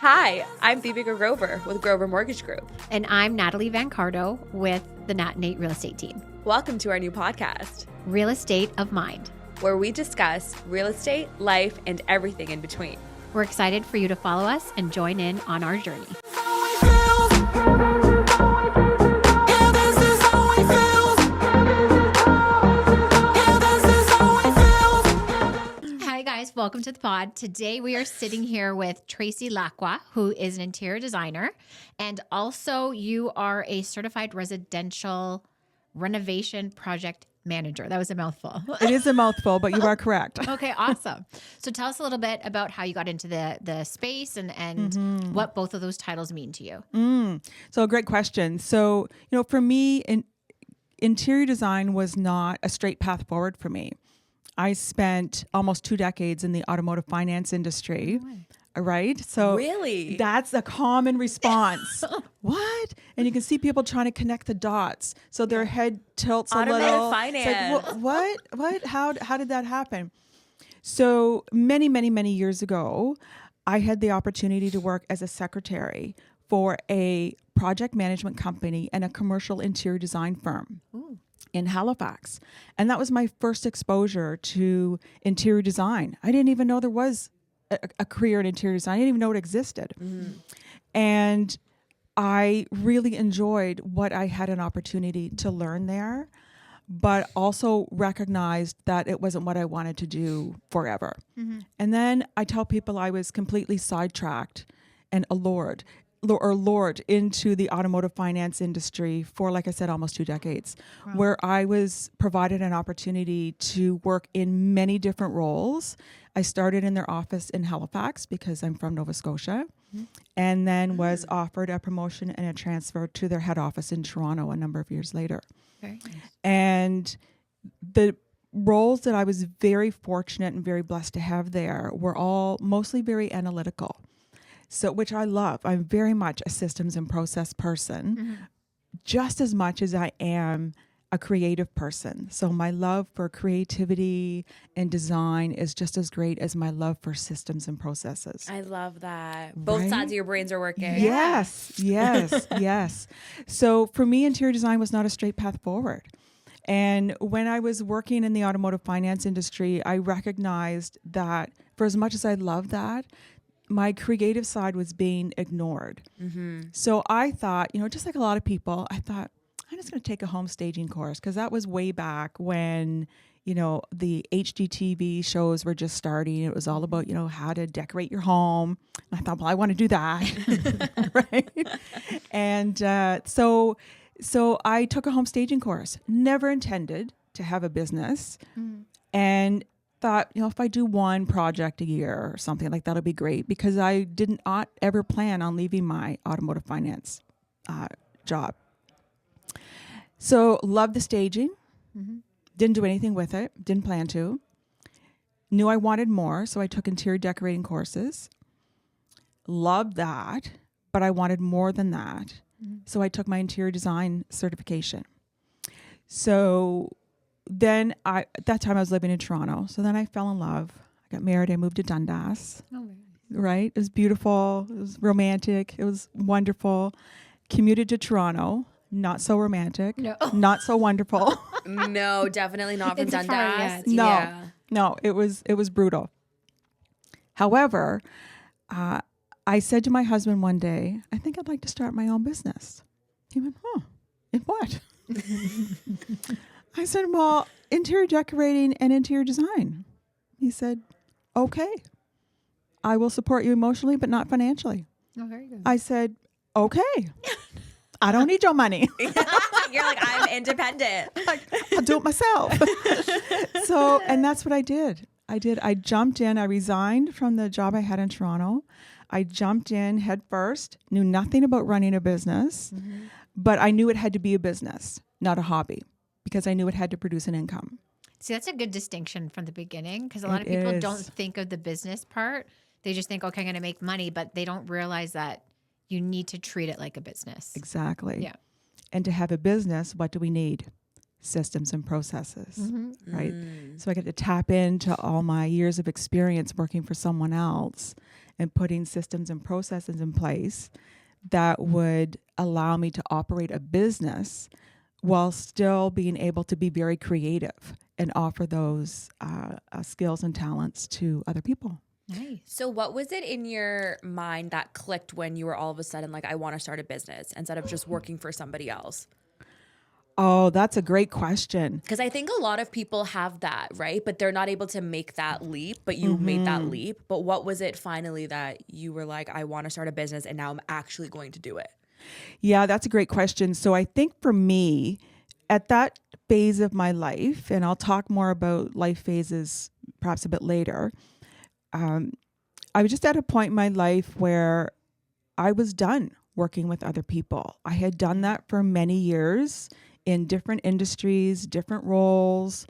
Hi, I'm Phoebe Grover with Grover Mortgage Group. And I'm Natalie Van Cardo with the Nat Nate Real Estate Team. Welcome to our new podcast, Real Estate of Mind, where we discuss real estate, life, and everything in between. We're excited for you to follow us and join in on our journey. Hi guys, welcome to the pod. Today we are sitting here with Tracy Laqua, who is an interior designer, and also you are a certified residential renovation project manager. That was a mouthful. It is a mouthful, but you are correct. Okay, awesome. So tell us a little bit about how you got into the space and what both of those titles mean to you. So great question. So, for me, interior design was not a straight path forward for me. I spent almost 2 decades in the automotive finance industry. Right? So Really? That's a common response. What? And you can see people trying to connect the dots. So their head tilts a little. Automotive finance. It's like, what? How did that happen? So many years ago, I had the opportunity to work as a secretary for a project management company and a commercial interior design firm. Ooh. In Halifax. And that was my first exposure to interior design. I didn't even know there was a career in interior design. I didn't even know it existed. And I really enjoyed what I had an opportunity to learn there, but also recognized that it wasn't what I wanted to do forever. And then I tell people I was completely sidetracked and lured into the automotive finance industry for, like I said, almost 2 decades, where I was provided an opportunity to work in many different roles. I started in their office in Halifax because I'm from Nova Scotia, and then was offered a promotion and a transfer to their head office in Toronto a number of years later. Very nice. And the roles that I was very fortunate and very blessed to have there were all mostly very analytical. So, which I love. I'm very much a systems and process person, just as much as I am a creative person. So my love for creativity and design is just as great as my love for systems and processes. I love that. Both Right? sides of your brains are working. Yes. So for me, interior design was not a straight path forward. And when I was working in the automotive finance industry, I recognized that for as much as I love that, my creative side was being ignored. So I thought, just like a lot of people, I thought, I'm just going to take a home staging course, because that was way back when, the HGTV shows were just starting. It was all about, how to decorate your home. And I thought, well, I want to do that. Right. And so I took a home staging course, never intended to have a business. And thought, if I do one project a year or something like that'll be great, because I did not ever plan on leaving my automotive finance job. So loved the staging, didn't do anything with it, didn't plan to. Knew I wanted more, so I took interior decorating courses. Loved that, but I wanted more than that. So I took my interior design certification. So then at that time I was living in Toronto. So then I fell in love. I got married. I moved to Dundas. Oh, right. It was beautiful. It was romantic. It was wonderful. Commuted to Toronto. Not so romantic. No. Not so wonderful. No, definitely not from Dundas. No, it was brutal. However, I said to my husband one day, I think I'd like to start my own business. He went, in what? I said, well, interior decorating and interior design. He said, okay, I will support you emotionally, but not financially. Oh, very good. I said, okay, I don't need your money. You're like, I'm independent. I'll do it myself. And that's what I did. I jumped in. I resigned from the job I had in Toronto. I jumped in head first, knew nothing about running a business, but I knew it had to be a business, not a hobby, because I knew it had to produce an income. See, that's a good distinction from the beginning, because a lot of people don't think of the business part. They just think, okay, I'm going to make money, but they don't realize that you need to treat it like a business. Exactly. Yeah. And to have a business, what do we need? Systems and processes, right? So I get to tap into all my years of experience working for someone else and putting systems and processes in place that would allow me to operate a business while still being able to be very creative and offer those skills and talents to other people. Nice. So what was it in your mind that clicked when you were all of a sudden like, I want to start a business instead of just working for somebody else? Oh, that's a great question. Because I think a lot of people have that, right? But they're not able to make that leap, but you made that leap. But what was it finally that you were like, I want to start a business and now I'm actually going to do it? Yeah, that's a great question. So I think for me, at that phase of my life, and I'll talk more about life phases perhaps a bit later, I was just at a point in my life where I was done working with other people. I had done that for many years in different industries, different roles,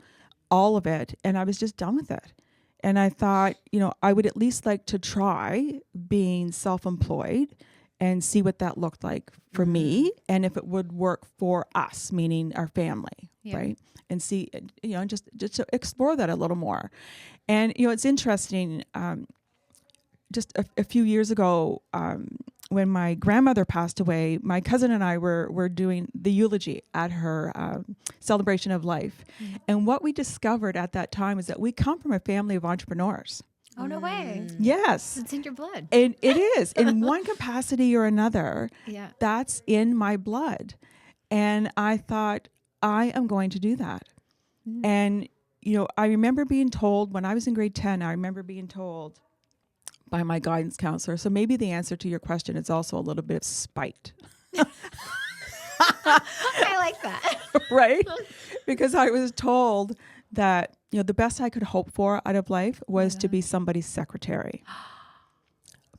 all of it. And I was just done with it. And I thought, I would at least like to try being self-employed and see what that looked like for me and if it would work for us, meaning our family, right? And see, just to explore that a little more. And, it's interesting, just a few years ago, when my grandmother passed away, my cousin and I were doing the eulogy at her celebration of life. And what we discovered at that time is that we come from a family of entrepreneurs. Oh, no way. Yes. It's in your blood. And it is. In one capacity or another, Yeah. that's in my blood. And I thought, I am going to do that. And, I remember being told when I was in grade 10, I remember being told by my guidance counselor. So maybe the answer to your question is also a little bit of spite. I like that. Right? Because I was told that, the best I could hope for out of life was to be somebody's secretary.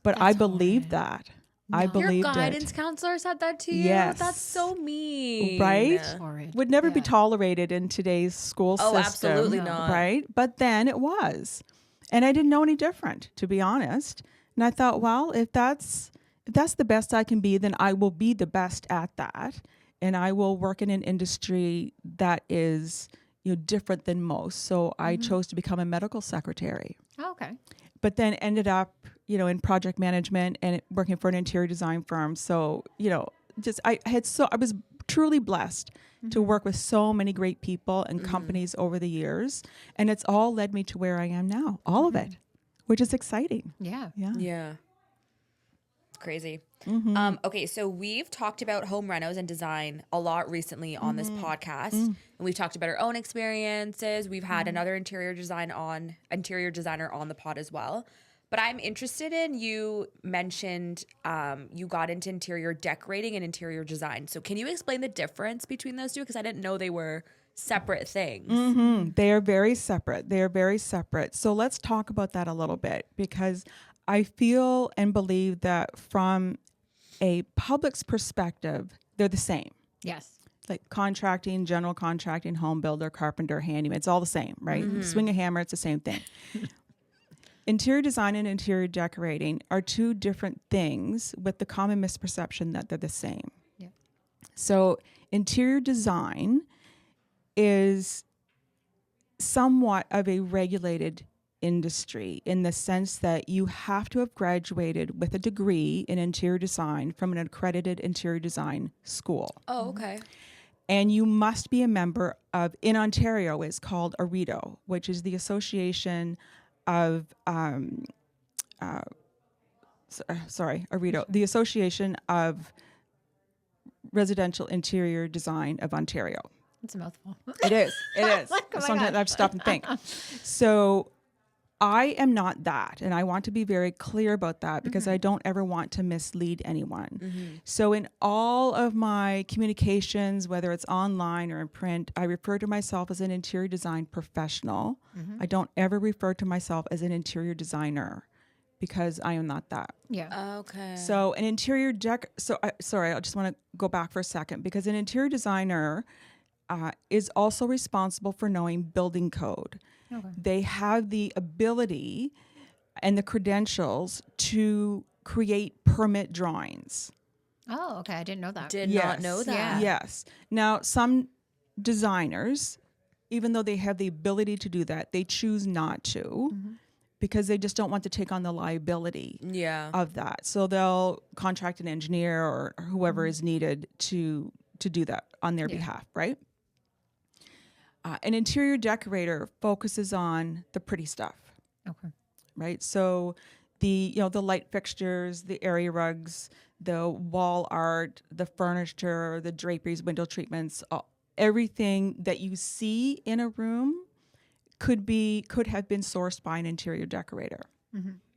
But I believed that. I Your believed guidance it. counselor said that to you? Yes. That's so mean. Right? Horrid. Would never be Yeah. tolerated in today's school system. Oh, absolutely not. Right? But then it was. And I didn't know any different, to be honest. And I thought, well, if that's the best I can be, then I will be the best at that. And I will work in an industry that is, different than most. So I chose to become a medical secretary. Oh, okay. But then ended up, in project management and working for an interior design firm. So, I was truly blessed to work with so many great people and companies over the years. And it's all led me to where I am now, all of it, which is exciting. Yeah. Yeah. Yeah. It's crazy. Okay, so we've talked about home renos and design a lot recently on this podcast. And we've talked about our own experiences. We've had another interior designer on the pod as well. But I'm interested in, you mentioned you got into interior decorating and interior design. So can you explain the difference between those two? Because I didn't know they were separate things. They are very separate. So let's talk about that a little bit, because I feel and believe that from a public's perspective, they're the same. Yes. Like contracting, general contracting, home builder, carpenter, handyman, it's all the same, right? Swing a hammer, it's the same thing. Interior design and interior decorating are two different things with the common misperception that they're the same. Yeah. So interior design is somewhat of a regulated industry in the sense that you have to have graduated with a degree in interior design from an accredited interior design school. Oh, okay. And you must be a member of, in Ontario, it's called a reno, which is the Association of, the Association of Residential Interior Design of Ontario. It's a mouthful. It is. Oh my Sometimes God. I have to stop and think. So I am not that. And I want to be very clear about that because I don't ever want to mislead anyone. So in all of my communications, whether it's online or in print, I refer to myself as an interior design professional. I don't ever refer to myself as an interior designer because I am not that. Yeah. Okay. So an interior I just want to go back for a second, because an interior designer is also responsible for knowing building code. Okay. They have the ability and the credentials to create permit drawings. Oh, okay. I didn't know that. Did not know that. Yeah. Yes. Now, some designers, even though they have the ability to do that, they choose not to because they just don't want to take on the liability of that. So they'll contract an engineer or whoever is needed to do that on their behalf, right? An interior decorator focuses on the pretty stuff. Okay. Right? So the light fixtures, the area rugs, the wall art, the furniture, the draperies, window treatments, everything that you see in a room could have been sourced by an interior decorator.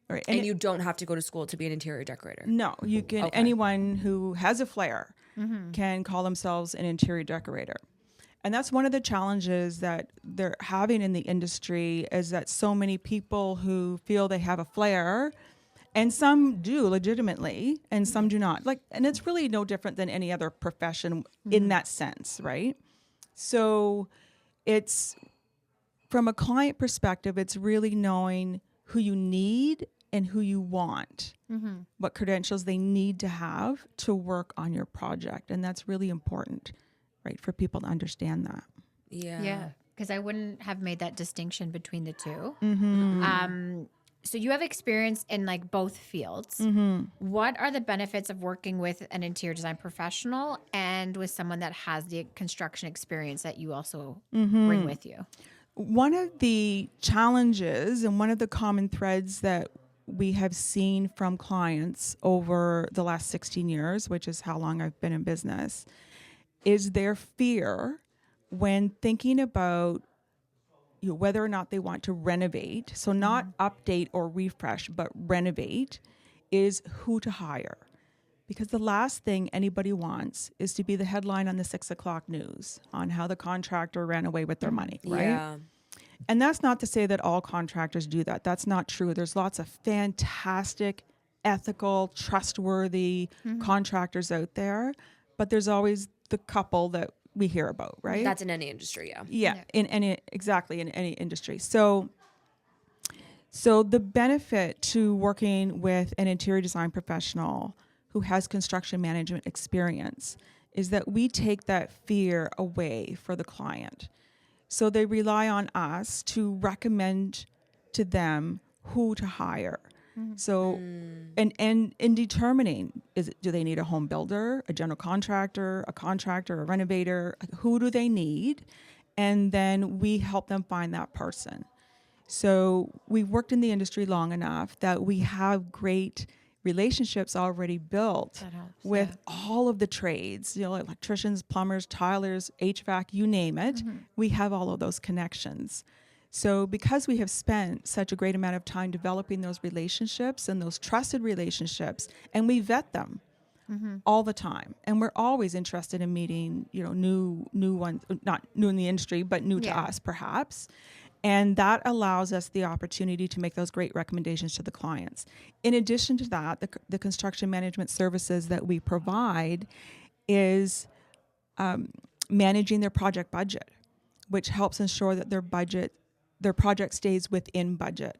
Right? And you don't have to go to school to be an interior decorator. No, you can. Okay. Anyone who has a flair can call themselves an interior decorator. And that's one of the challenges that they're having in the industry, is that so many people who feel they have a flair, and some do legitimately and some do not. And it's really no different than any other profession in that sense, right? So it's, from a client perspective, it's really knowing who you need and who you want, what credentials they need to have to work on your project. And that's really important, right, for people to understand that. Yeah. Because I wouldn't have made that distinction between the two. So you have experience in like both fields. What are the benefits of working with an interior design professional and with someone that has the construction experience that you also bring with you? One of the challenges and one of the common threads that we have seen from clients over the last 16 years, which is how long I've been in business, is their fear when thinking about whether or not they want to renovate. So not update or refresh, but renovate, is who to hire. Because the last thing anybody wants is to be the headline on the 6 o'clock news on how the contractor ran away with their money, right? Yeah. And that's not to say that all contractors do that. That's not true. There's lots of fantastic, ethical, trustworthy contractors out there, but there's always the couple that we hear about, right? That's in any industry, Yeah, in any industry. So the benefit to working with an interior design professional who has construction management experience is that we take that fear away for the client. So they rely on us to recommend to them who to hire. So, and in determining, do they need a home builder, a general contractor, a renovator? Who do they need? And then we help them find that person. So we've worked in the industry long enough that we have great relationships already built with all of the trades, electricians, plumbers, tilers, HVAC, you name it. We have all of those connections. So because we have spent such a great amount of time developing those relationships and those trusted relationships, and we vet them all the time, and we're always interested in meeting, new ones, not new in the industry, but new to us perhaps. And that allows us the opportunity to make those great recommendations to the clients. In addition to that, the construction management services that we provide is managing their project budget, which helps ensure that their project stays within budget,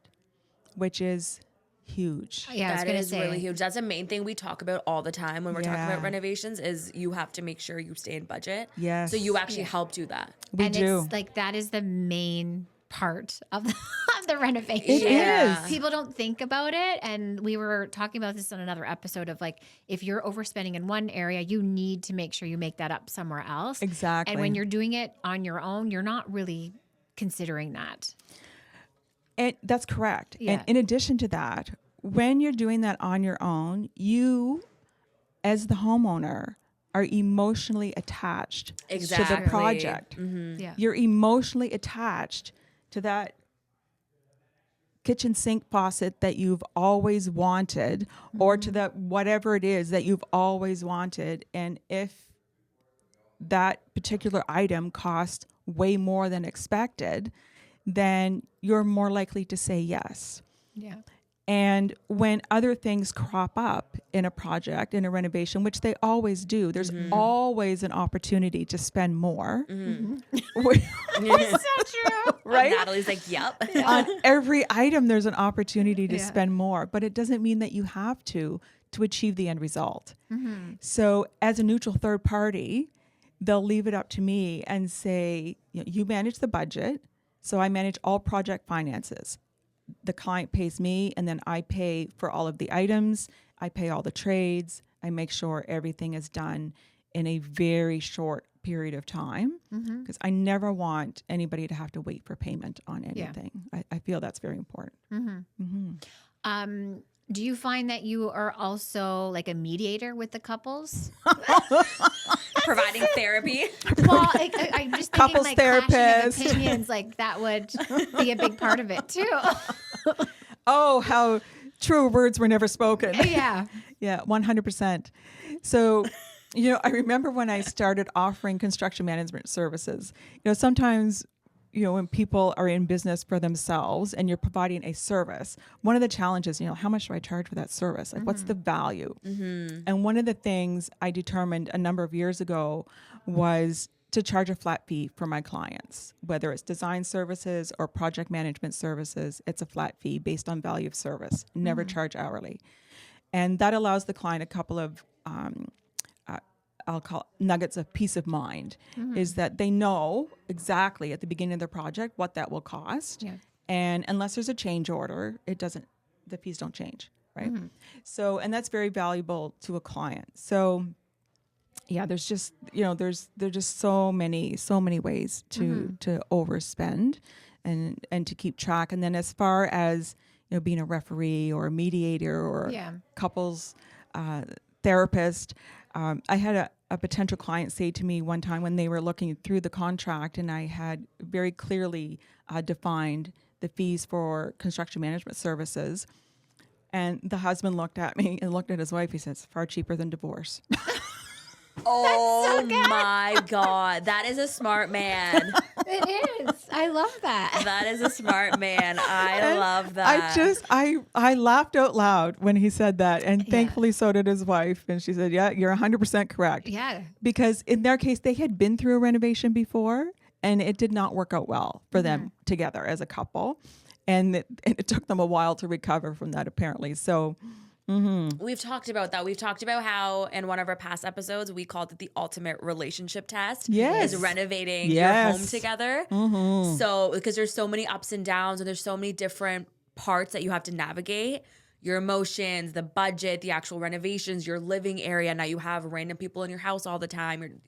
which is huge. Yeah, that is really huge. That's the main thing we talk about all the time when we're talking about renovations, is you have to make sure you stay in budget. Yes. So you actually help do that. We do. It's like, that is the main part of the renovation. It is. People don't think about it. And we were talking about this on another episode of like, if you're overspending in one area, you need to make sure you make that up somewhere else. Exactly. And when you're doing it on your own, you're not really considering that. And that's correct. Yeah. And in addition to that, when you're doing that on your own, you, as the homeowner, are emotionally attached to the project. Yeah. You're emotionally attached to that kitchen sink faucet that you've always wanted, or to that whatever it is that you've always wanted. And if that particular item costs way more than expected, then you're more likely to say yes. Yeah. And when other things crop up in a project, in a renovation, which they always do, there's always an opportunity to spend more. It's so true. Right? Natalie's like, yep. On every item, there's an opportunity to spend more, but it doesn't mean that you have to achieve the end result. So as a neutral third party, they'll leave it up to me and say, you manage the budget. So I manage all project finances. the client pays me, and then I pay for all of the items. I pay all the trades. I make sure everything is done in a very short period of time, because I never want anybody to have to wait for payment on anything. I feel that's very important. Do you find that you are also like a mediator with the couples? Providing therapy. Well, I'm just thinking Couples like therapist. clashing of opinions, like that would be a big part of it too. Oh, how true words were never spoken. Yeah. Yeah, 100%. So, I remember when I started offering construction management services, sometimes, when people are in business for themselves and you're providing a service, one of the challenges, how much do I charge for that service? Like, what's the value? And one of the things I determined a number of years ago was to charge a flat fee for my clients, whether it's design services or project management services. It's a flat fee based on value of service, never charge hourly. And that allows the client a couple of, I'll call nuggets of peace of mind, is that they know exactly at the beginning of their project what that will cost. Yeah. And unless there's a change order, the fees don't change, right? So, and that's very valuable to a client. So yeah, there's just, there's just so many ways to overspend and to keep track. And then as far as, being a referee or a mediator or couples therapist, I had a potential client say to me one time when they were looking through the contract, and I had very clearly defined the fees for construction management services. And the husband looked at me and looked at his wife. He said, "It's far cheaper than divorce." Oh my God. That is a smart man. It is. I love that. That is a smart man. I love that. I laughed out loud when he said that. And thankfully so did his wife. And she said, yeah, you're 100% correct. Yeah. Because in their case, they had been through a renovation before and it did not work out well for them together as a couple. And it took them a while to recover from that, apparently. So we've talked about that. We've talked about how in one of our past episodes, we called it the ultimate relationship test. Yes. Is renovating your home together. So, because there's so many ups and downs and there's so many different parts that you have to navigate. Your emotions, the budget, the actual renovations, your living area. Now you have random people in your house all the time.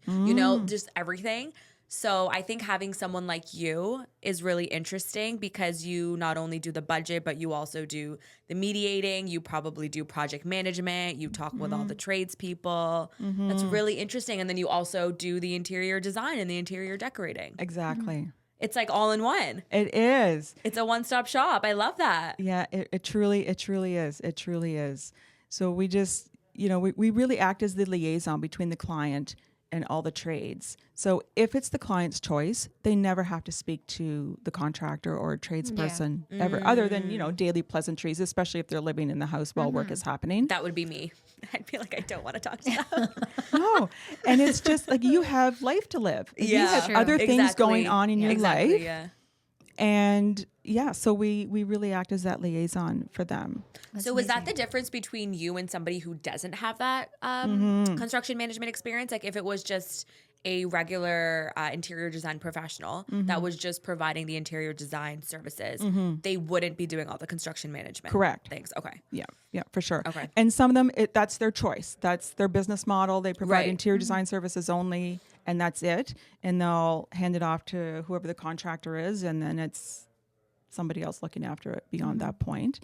Just everything. So I think having someone like you is really interesting because you not only do the budget, but you also do the mediating. You probably do project management. You talk with all the tradespeople. That's really interesting. And then you also do the interior design and the interior decorating. exactly. It's like all in one. It is. It's a one-stop shop. I love that. Yeah, it truly is. It truly is. So we just, we really act as the liaison between the client and all the trades. So if it's the client's choice, they never have to speak to the contractor or tradesperson ever, other than, daily pleasantries, especially if they're living in the house while work is happening. That would be me. I'd be like, I don't want to talk to them. No. And it's just like you have life to live. You have True. other things going on in your life. Yeah. And so we really act as that liaison for them. So was that the difference between you and somebody who doesn't have that construction management experience? Like if it was just a regular interior design professional that was just providing the interior design services, they wouldn't be doing all the construction management Correct. things. Okay. Yeah, for sure. Okay. And some of them, that's their choice. That's their business model. They provide Right. interior design services only, and that's it. And they'll hand it off to whoever the contractor is, and then it's somebody else looking after it beyond that point.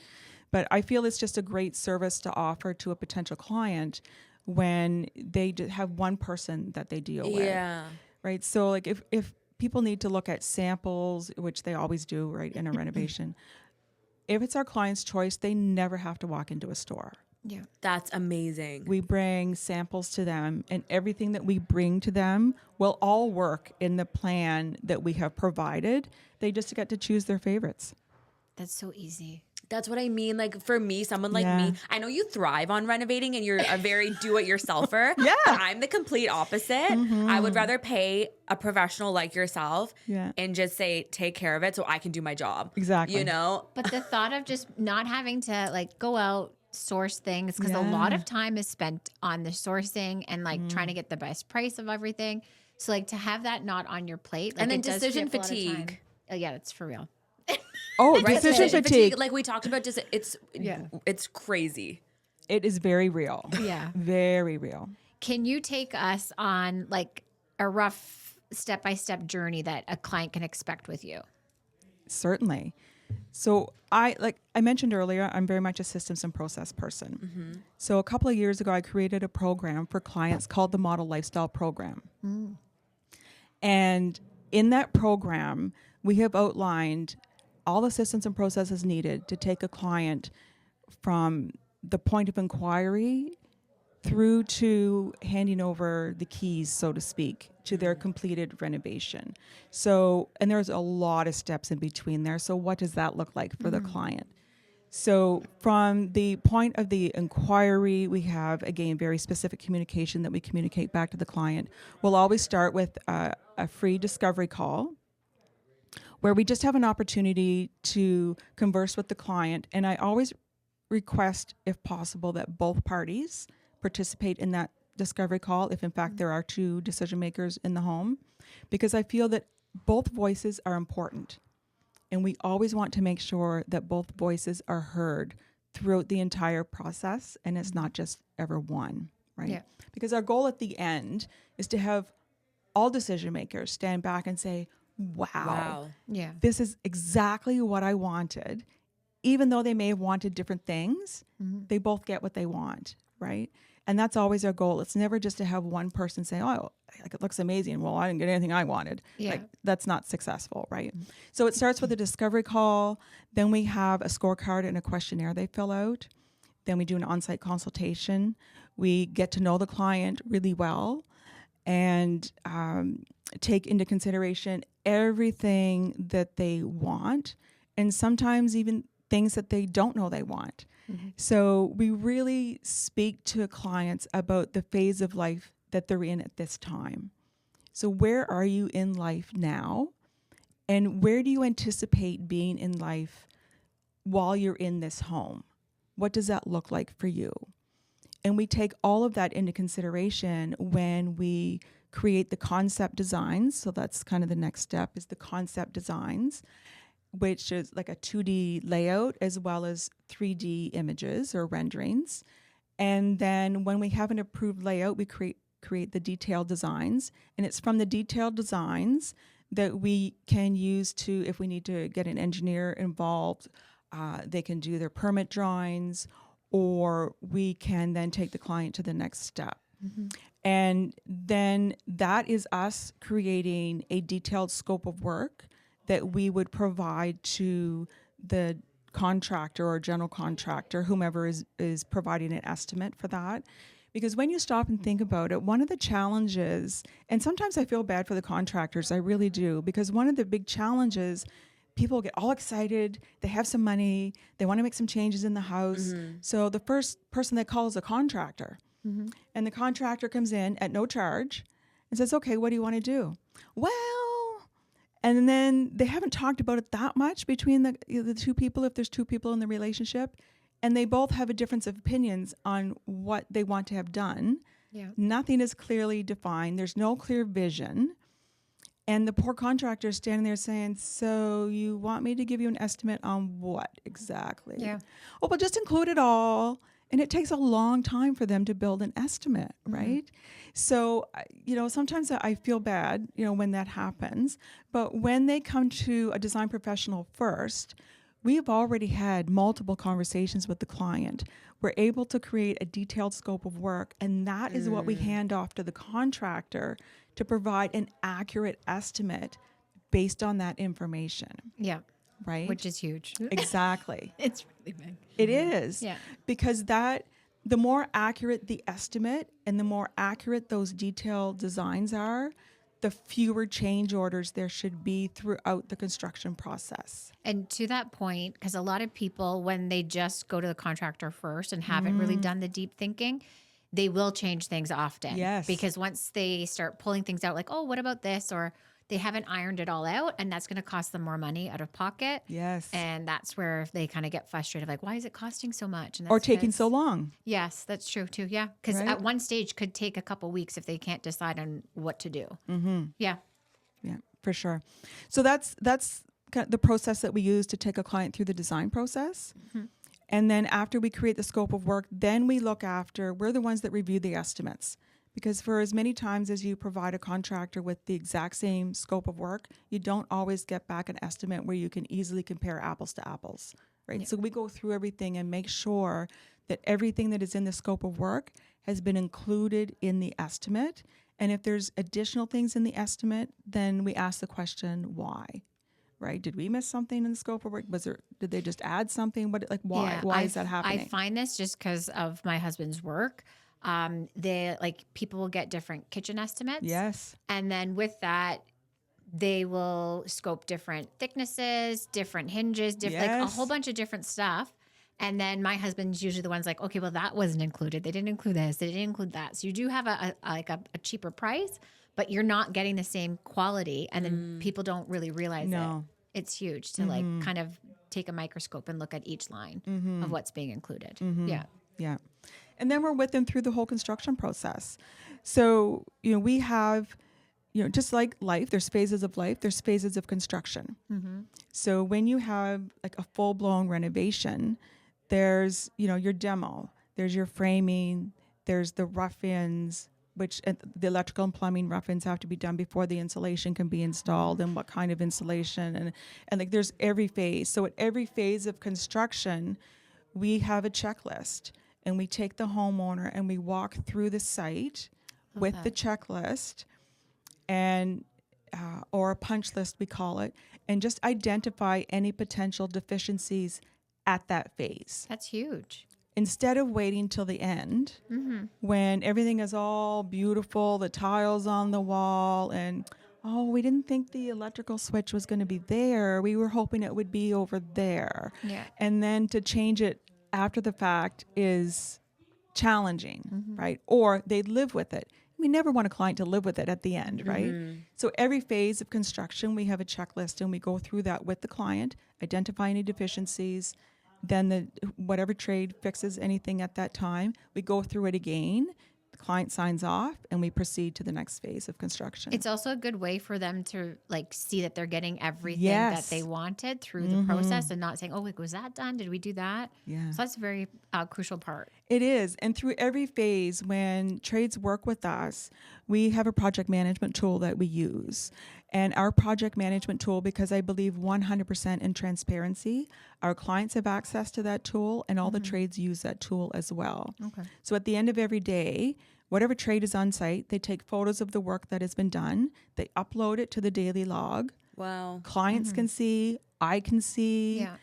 But I feel it's just a great service to offer to a potential client when they have one person that they deal with. Yeah. Right. So like if people need to look at samples, which they always do, right, in a renovation, if it's our client's choice, they never have to walk into a store. Yeah. That's amazing. We bring samples to them, and everything that we bring to them will all work in the plan that we have provided. They just get to choose their favorites. That's so easy. That's what I mean. Like for me, someone like Yeah. me, I know you thrive on renovating and you're a very do-it-yourselfer. Yeah. But I'm the complete opposite. I would rather pay a professional like yourself and just say, take care of it so I can do my job. Exactly. But the thought of just not having to like go out, source things, because a lot of time is spent on the sourcing and like trying to get the best price of everything. So like to have that not on your plate, like, And then it does decision free up a lot of time. fatigue. Oh, yeah, it's for real. Oh, Right? decision fatigue. Like we talked about, just it's crazy. It is very real. Yeah. Very real. Can you take us on like a rough step-by-step journey that a client can expect with you? Certainly. So like I mentioned earlier, I'm very much a systems and process person. So a couple of years ago, I created a program for clients called the Model Lifestyle Program. And in that program, we have outlined all the systems and processes needed to take a client from the point of inquiry through to handing over the keys, so to speak, to their completed renovation. So, and there's a lot of steps in between there. So what does that look like for the client? So from the point of the inquiry, we have, again, very specific communication that we communicate back to the client. We'll always start with a free discovery call where we just have an opportunity to converse with the client. And I always request, if possible, that both parties participate in that discovery call, if in fact there are two decision makers in the home, because I feel that both voices are important. And we always want to make sure that both voices are heard throughout the entire process, and it's not just ever one, right? Yeah. Because our goal at the end is to have all decision makers stand back and say, wow. Yeah. This is exactly what I wanted. Even though they may have wanted different things, they both get what they want, right? And that's always our goal. It's never just to have one person say, oh, like it looks amazing. Well, I didn't get anything I wanted. Yeah. Like, that's not successful, right? So it starts with a discovery call. Then we have a scorecard and a questionnaire they fill out. Then we do an on-site consultation. We get to know the client really well and take into consideration everything that they want, and sometimes even things that they don't know they want. So we really speak to clients about the phase of life that they're in at this time. So where are you in life now? And where do you anticipate being in life while you're in this home? What does that look like for you? And we take all of that into consideration when we create the concept designs. So that's kind of the next step, is the concept designs, which is like a 2D layout as well as 3D images or renderings. And then when we have an approved layout, we create the detailed designs. And it's from the detailed designs that we can use to, if we need to get an engineer involved, they can do their permit drawings, or we can then take the client to the next step. And then that is us creating a detailed scope of work that we would provide to the contractor or general contractor, whomever is providing an estimate for that. Because when you stop and think about it, one of the challenges, and sometimes I feel bad for the contractors, I really do, because one of the big challenges, people get all excited, they have some money, they want to make some changes in the house. So the first person they call is a contractor. And the contractor comes in at no charge and says, okay, what do you want to do? Well, and then they haven't talked about it that much between the two people, if there's two people in the relationship, and they both have a difference of opinions on what they want to have done. Yeah. Nothing is clearly defined. There's no clear vision. And the poor contractor is standing there saying, so you want me to give you an estimate on what exactly? Yeah. Oh, well, just include it all. And it takes a long time for them to build an estimate, right? So, sometimes I feel bad, when that happens. But when they come to a design professional first, we've already had multiple conversations with the client. We're able to create a detailed scope of work, and that is what we hand off to the contractor to provide an accurate estimate based on that information. Yeah. Right? Which is huge. Exactly. It's really big. It is. Yeah. Because the more accurate the estimate and the more accurate those detailed designs are, the fewer change orders there should be throughout the construction process. And to that point, because a lot of people, when they just go to the contractor first and haven't really done the deep thinking, they will change things often. Yes. Because once they start pulling things out, like, oh, what about this? Or they haven't ironed it all out, and that's going to cost them more money out of pocket. Yes. And that's where they kind of get frustrated, like, why is it costing so much? And Or that's taking because- so long. Yes, that's true too. Yeah. Because Right? at one stage could take a couple weeks if they can't decide on what to do. Yeah. Yeah, for sure. So that's the process that we use to take a client through the design process. And then after we create the scope of work, then we're the ones that review the estimates. Because for as many times as you provide a contractor with the exact same scope of work, you don't always get back an estimate where you can easily compare apples to apples, right? Yeah. So we go through everything and make sure that everything that is in the scope of work has been included in the estimate. And if there's additional things in the estimate, then we ask the question, why? Right? Did we miss something in the scope of work? Did they just add something? Why? Yeah, why is that happening? I find this just because of my husband's work. People will get different kitchen estimates. Yes. And then with that, they will scope different thicknesses, different hinges, like a whole bunch of different stuff. And then my husband's usually the one's like, okay, well, that wasn't included. They didn't include this. They didn't include that. So you do have a cheaper price, but you're not getting the same quality. And then people don't really realize it. It's huge to like kind of take a microscope and look at each line of what's being included. Yeah. Yeah. And then we're with them through the whole construction process. So, we have, just like life, there's phases of life, there's phases of construction. So when you have like a full-blown renovation, there's, your demo, there's your framing, there's the rough-ins, which the electrical and plumbing rough-ins have to be done before the insulation can be installed, and what kind of insulation, and like there's every phase. So at every phase of construction, we have a checklist, and we take the homeowner and we walk through the site with the checklist and or a punch list, we call it, and just identify any potential deficiencies at that phase. That's huge. Instead of waiting till the end, when everything is all beautiful, the tiles on the wall, and we didn't think the electrical switch was going to be there. We were hoping it would be over there. Yeah. And then to change it after the fact is challenging, right? Or they live with it. We never want a client to live with it at the end, right? So every phase of construction, we have a checklist, and we go through that with the client, identify any deficiencies. Then whatever trade fixes anything at that time, we go through it again. The client signs off, and we proceed to the next phase of construction. It's also a good way for them to like see that they're getting everything that they wanted through the process, and not saying, "Oh, wait, was that done? Did we do that?" Yeah. So that's a very crucial part. It is. And through every phase, when trades work with us, we have a project management tool that we use. And our project management tool, because I believe 100% in transparency, our clients have access to that tool, and all the trades use that tool as well. Okay. So at the end of every day, whatever trade is on site, they take photos of the work that has been done. They upload it to the daily log. Wow. Clients can see, I can see. Yeah.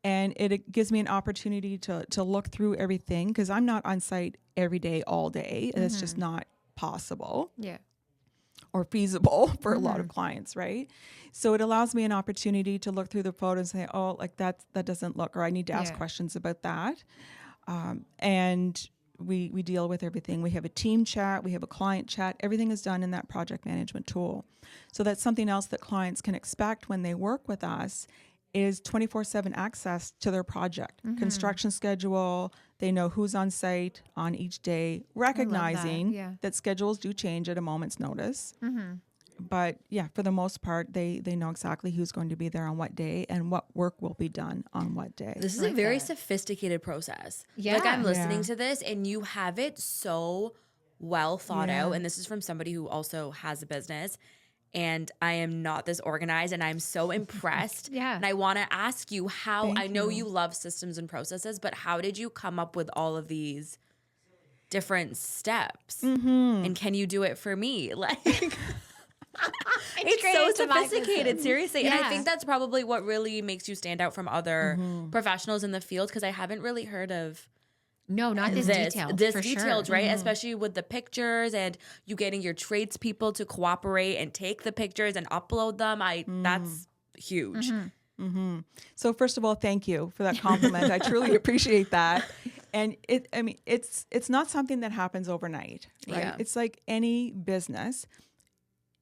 And it gives me an opportunity to look through everything, because I'm not on site every day, all day. And it's just not possible. Yeah. Or feasible for a lot of clients, right? So it allows me an opportunity to look through the photos and say, oh, like that doesn't look, or I need to ask questions about that. And we deal with everything. We have a team chat, we have a client chat. Everything is done in that project management tool. So that's something else that clients can expect when they work with us, is 24/7 access to their project, construction schedule. They know who's on site on each day, recognizing that schedules do change at a moment's notice. But yeah, for the most part, they know exactly who's going to be there on what day and what work will be done on what day. This is a very sophisticated process. Yeah. Like, I'm listening to this, and you have it so well thought out. And this is from somebody who also has a business. And I am not this organized, and I'm so impressed. And I want to ask you how, I know you love systems and processes, but how did you come up with all of these different steps? And can you do it for me? Like, it's so sophisticated, seriously. And I think that's probably what really makes you stand out from other professionals in the field, because I haven't really heard of not this detailed. This detailed, right? Especially with the pictures and you getting your tradespeople to cooperate and take the pictures and upload them. That's huge. So first of all, thank you for that compliment. I truly appreciate that. And it's not something that happens overnight, right? Yeah. It's like any business.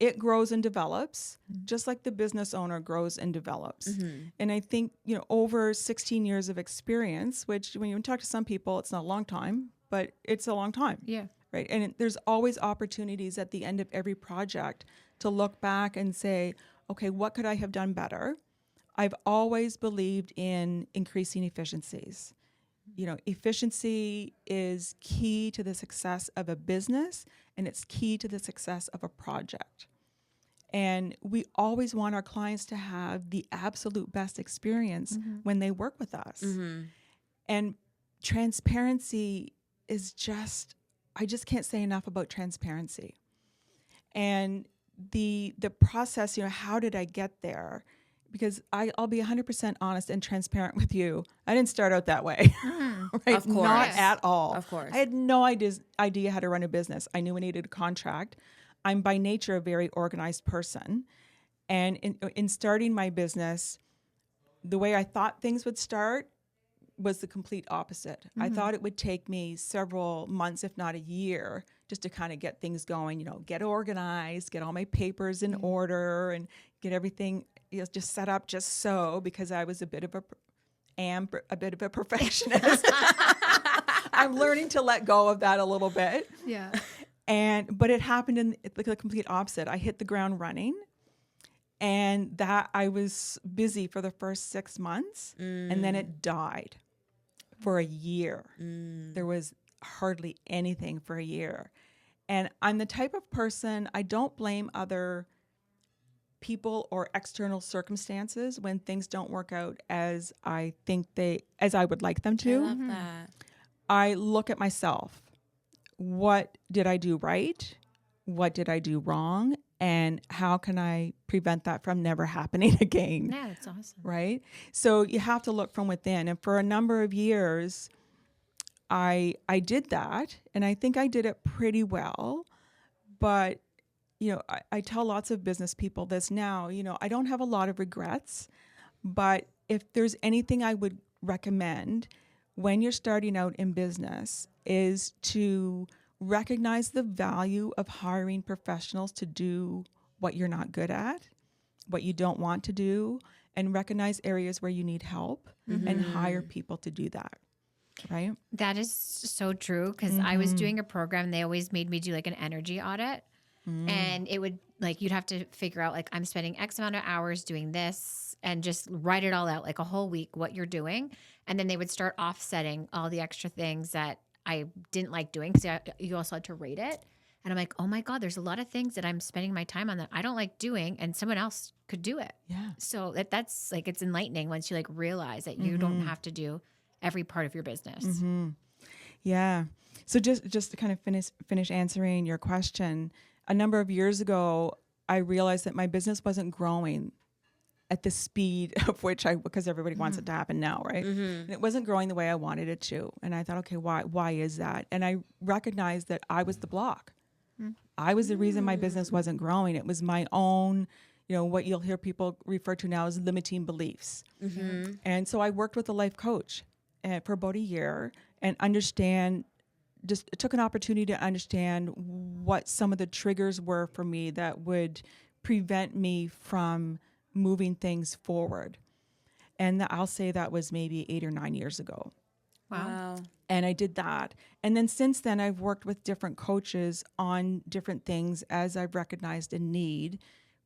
It grows and develops, just like the business owner grows and develops. And I think, over 16 years of experience, which when you talk to some people, it's not a long time, but it's a long time. Yeah. Right. And there's always opportunities at the end of every project to look back and say, okay, what could I have done better? I've always believed in increasing efficiencies. Efficiency is key to the success of a business, and it's key to the success of a project. And we always want our clients to have the absolute best experience when they work with us. And transparency is I just can't say enough about transparency. And the process, how did I get there? Because I'll be 100% honest and transparent with you. I didn't start out that way. Right? Of course. Not at all. Of course. I had no idea how to run a business. I knew I needed a contract. I'm by nature a very organized person. And in starting my business, the way I thought things would start was the complete opposite. I thought it would take me several months, if not a year, just to kind of get things going, get organized, get all my papers in order, and get everything just set up just so, because I was a bit of a perfectionist. I'm learning to let go of that a little bit. Yeah. But it happened in the complete opposite. I hit the ground running, and that I was busy for the first 6 months, and then it died for a year. There was hardly anything for a year. And I'm the type of person, I don't blame other people or external circumstances when things don't work out as I would like them to. I love that. I look at myself. What did I do right? What did I do wrong? And how can I prevent that from never happening again? Yeah, that's awesome. Right? So you have to look from within. And for a number of years, I did that. And I think I did it pretty well. But, I tell lots of business people this now, I don't have a lot of regrets. But if there's anything I would recommend when you're starting out in business is to recognize the value of hiring professionals to do what you're not good at, what you don't want to do, and recognize areas where you need help and hire people to do that. Right? That is so true, because I was doing a program. They always made me do like an energy audit, and it would you'd have to figure out I'm spending X amount of hours doing this, and just write it all out like a whole week, what you're doing. And then they would start offsetting all the extra things that I didn't like doing, because you also had to rate it. And I'm like, oh my God, there's a lot of things that I'm spending my time on that I don't like doing, and someone else could do it. Yeah. So that's it's enlightening once you realize that you don't have to do every part of your business. Yeah. So just to kind of finish answering your question, a number of years ago, I realized that my business wasn't growing at the speed of which because everybody wants it to happen now, right? And it wasn't growing the way I wanted it to. And I thought, okay, why is that? And I recognized that I was the block. I was the reason my business wasn't growing. It was my own, what you'll hear people refer to now as limiting beliefs. And so I worked with a life coach for about a year and took an opportunity to understand what some of the triggers were for me that would prevent me from moving things forward. And I'll say that was maybe 8 or 9 years ago. Wow. And I did that. And then since then, I've worked with different coaches on different things as I've recognized a need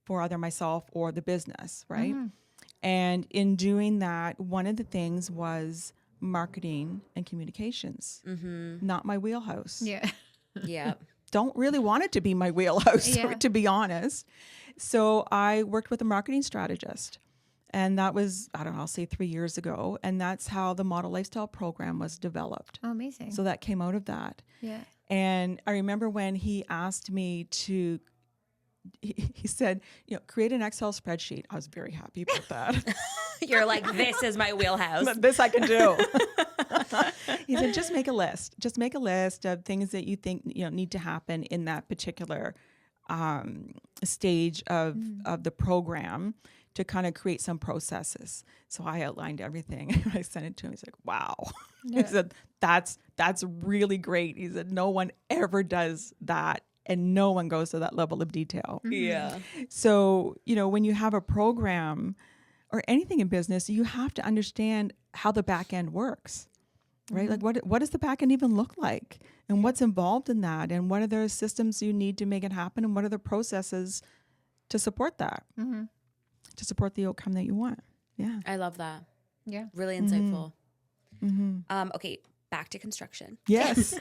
for either myself or the business, right? And in doing that, one of the things was marketing and communications. Not my wheelhouse. Yeah. Yeah. Don't really want it to be my wheelhouse, to be honest. So I worked with a marketing strategist. And that was, I'll say 3 years ago. And that's how the Model Lifestyle program was developed. Oh, amazing. So that came out of that. Yeah. And I remember when he asked me he said, create an Excel spreadsheet. I was very happy about that. You're like, this is my wheelhouse. This I can do. He said, just make a list. Just make a list of things that you think need to happen in that particular stage of the program to kind of create some processes. So I outlined everything. I sent it to him. He's like, wow. Yeah. He said, that's really great. He said, no one ever does that. And no one goes to that level of detail. Yeah. So, when you have a program or anything in business, you have to understand how the back end works, right? Like what does the back end even look like? And what's involved in that? And what are the systems you need to make it happen? And what are the processes to support that, to support the outcome that you want? Yeah. I love that. Yeah. Really insightful. Okay, back to construction. Yes.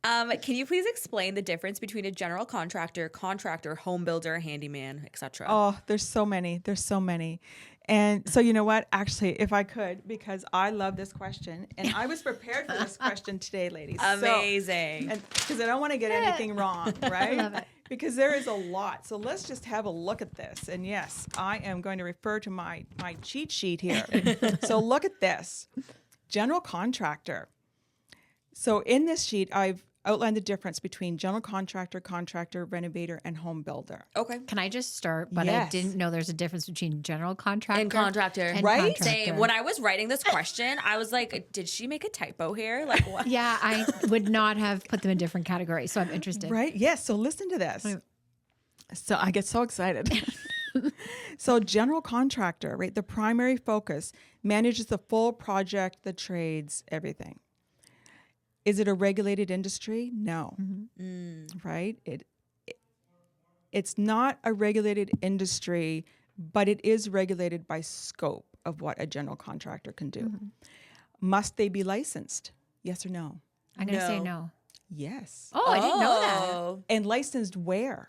Can you please explain the difference between a general contractor, home builder, handyman, etc.? Oh, there's so many. There's so many. And so, you know what? Actually, if I could, because I love this question, and I was prepared for this question today, ladies. Amazing. Because I don't want to get anything wrong, right? Love it. Because there is a lot. So let's just have a look at this. And yes, I am going to refer to my cheat sheet here. So look at this. General contractor. So in this sheet, I've outlined the difference between general contractor, renovator, and home builder. Okay. Can I just start? But I Yes. didn't know there's a difference between general contractor And contractor. and Right? contractor. Same. When I was writing this question, I was like, did she make a typo here? Like what? Yeah, I would not have put them in different categories. So I'm interested. Right? Yes. So listen to this. So I get so excited. So general contractor, right? The primary focus manages the full project, the trades, everything. Is it a regulated industry? No. Right? It's not a regulated industry, but it is regulated by scope of what a general contractor can do. Must they be licensed? Yes or no? I'm going to say No. no. Yes. Oh, I didn't know that. Oh, And licensed where?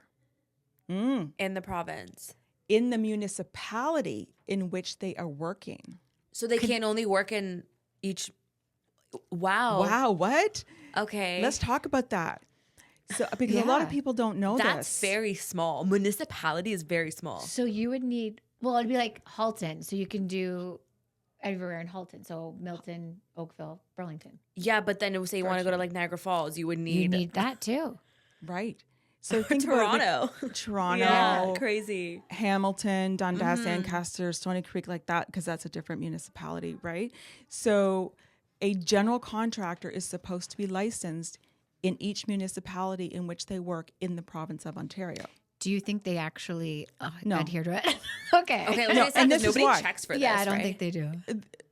in the province. In the municipality in which they are working. So they can only work in each. Wow. Wow, what? Okay. Let's talk about that. So, because a lot of Yeah. people don't know That's this. very small. Municipality is very small. So you would need, well, it'd be like Halton. So you can do everywhere in Halton. So Milton, Oakville, Burlington. Yeah, but then if say you want to go to like Niagara Falls, you would You need, need that too. Right. So think about Toronto. like, Toronto, Yeah, crazy. Hamilton, Dundas, Ancaster, Stony Creek, like that, because that's a different municipality, right? So a general contractor is supposed to be licensed in each municipality in which they work in the province of Ontario. Do you think they actually No. adhere to it? Okay. Okay, I was No, gonna say, and 'cause this is nobody why. checks for this. Yeah, I don't right? think they do.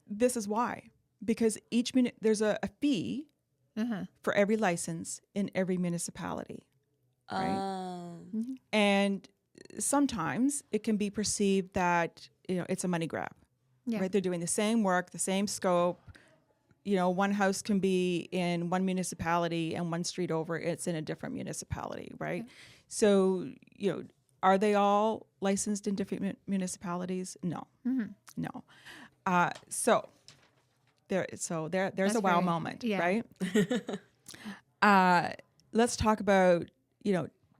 This is why. Because there's a fee for every license in every municipality. And sometimes it can be perceived that, it's a money grab, Yeah. right? They're doing the same work, the same scope. One house can be in one municipality and one street over, it's in a different municipality, right? So, are they all licensed in different municipalities? No, no. So there's That's a wow very- moment, yeah. right? Let's talk about,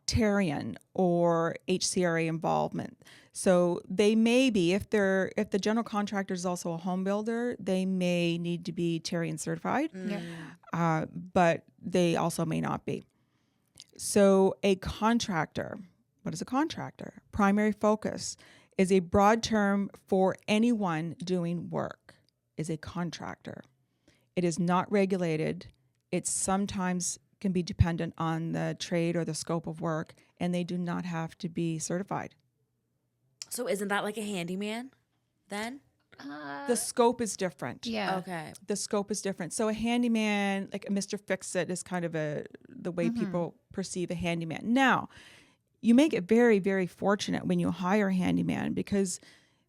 Terrian or HCRA involvement. So they may be, if the general contractor is also a home builder, they may need to be Terrian certified, but they also may not be. So a contractor, what is a contractor? Primary focus is a broad term for anyone doing work is a contractor. It is not regulated. It's sometimes can be dependent on the trade or the scope of work, and they do not have to be certified. So isn't that like a handyman then? The scope is different. Yeah. Okay. The scope is different. So a handyman, like a Mr. Fix-It, is kind of the way people perceive a handyman. Now, you may get very, very fortunate when you hire a handyman, because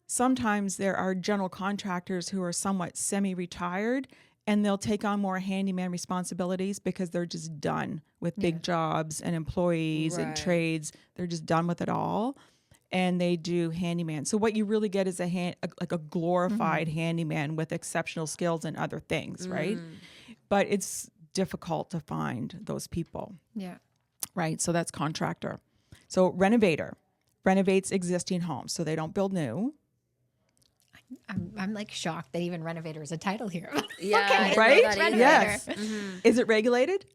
sometimes there are general contractors who are somewhat semi-retired, and they'll take on more handyman responsibilities because they're just done with big jobs and employees and Right. trades. They're just done with it all. And they do handyman. So what you really get is a glorified handyman with exceptional skills and other things, right? But it's difficult to find those people, Yeah. right? So that's contractor. So renovator renovates existing homes. So they don't build new. I'm like shocked that even renovator is a title here. Yeah. I didn't know Right? that either. Yes. Is it regulated?